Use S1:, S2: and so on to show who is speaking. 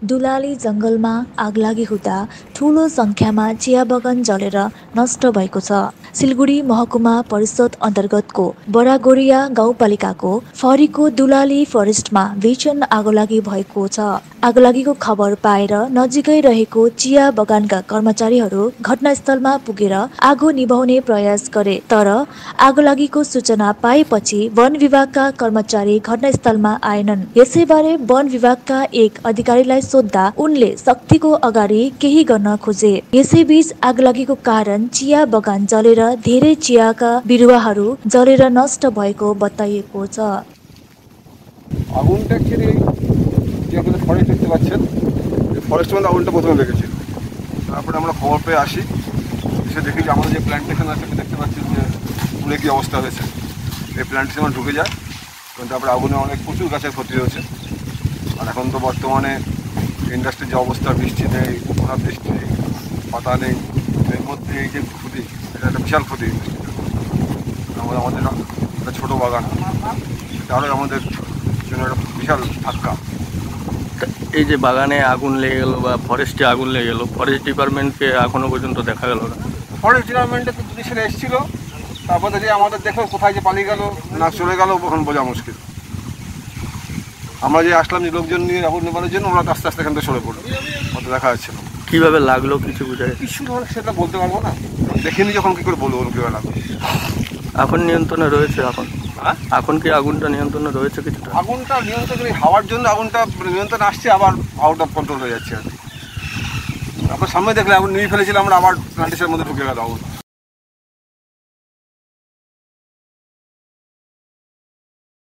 S1: दुलाली जङ्गलमा आगलागी हुँदा ठूलो सङ्ख्यामा चिया बगान जलेर नष्ट भएको छ। सिलगढी महकुमा परिषद अन्तर्गतको बडागोरिया गाउँपालिकाको फरीको दुलाली फरेस्टमा भीषण आगोलागी भएको छ। आगलागीको खबर पाएर नजिकै रहेको चिया बगानका कर्मचारीहरू घटनास्थलमा पुगेर आगो निभाउने प्रयास गरे, तर आगोलागीको सूचना पाएपछि वन विभागका कर्मचारी घटनास्थलमा आएनन्। यसैबारे वन विभागका एक अधिकारीलाई सोध्दा उनले शक्तिको अगाडि केही गर्न खोजे। यसैबीच आगलागीको कारण चिया बगान जलेर धेरै चियाका बिरुवाहरू जलेर नष्ट भएको बताइएको छ।
S2: আগুনটা অ্যাকচুয়ালি যে আপনাদের ফরেস্ট দেখতে পাচ্ছেন, এই ফরেস্টের মধ্যে আগুনটা প্রথমে লেগেছিল। তারপরে আমরা খবর পেয়ে আসি, এসে দেখি যে আমাদের যে প্ল্যান্টেশন আছে দেখতে পাচ্ছেন যে পুরে কী অবস্থা হয়েছে। এই প্ল্যান্টেশনে ঢুকে যায়, এবং তারপরে আগুনে অনেক প্রচুর গাছের ক্ষতি হয়েছে। আর এখন তো বর্তমানে ইন্ডাস্ট্রির যে অবস্থা, বৃষ্টি নেই, অনাবৃষ্টি নেই, পাতা নেই, এর মধ্যে এই যে ক্ষতি, এটা একটা বিশাল ক্ষতি। আমাদের একটা ছোটো বাগান, তারও আমাদের জন্য একটা বিশাল ধাক্কা।
S3: এই যে বাগানে আগুন লেগে গেল বা ফরেস্টে আগুন লেগে গেল, ফরেস্ট ডিপার্টমেন্টকে এখনো পর্যন্ত দেখা গেল না।
S2: ফরেস্ট ডিপার্টমেন্টে তো দুটি ছেলে এসেছিলো, তারপর দেখি আমাদের দেখো কোথায় যে পালিয়ে গেল না চলে গেল এখন বোঝা মুশকিল। আমরা যে আসলাম যে লোকজন নিয়ে আগুন নেবানোর জন্য, ওরা আস্তে আস্তে এখান থেকে সরে পড়লো, অত দেখা যাচ্ছিল।
S3: কীভাবে লাগলো কিছু বোঝা যায়?
S2: কিছু সেটা বলতে পারবো না, দেখিনি যখন কী করে বলবো কীভাবে লাগলো।
S3: এখন নিয়ন্ত্রণে রয়েছে? এখন কি আগুনটা নিয়ন্ত্রণে রয়েছে কিছুটা?
S2: আগুনটা নিয়ন্ত্রণ হাওয়ার জন্য আগুনটা নিয়ন্ত্রণে আসছে, আবার আউট অফ কন্ট্রোল হয়ে যাচ্ছে আর কি। তারপর সামনে দেখলে আগুন নিয়ে ফেলেছিলাম আমরা, আবার প্ল্যান্টেশনের মধ্যে ঢুকে গেল আগুন।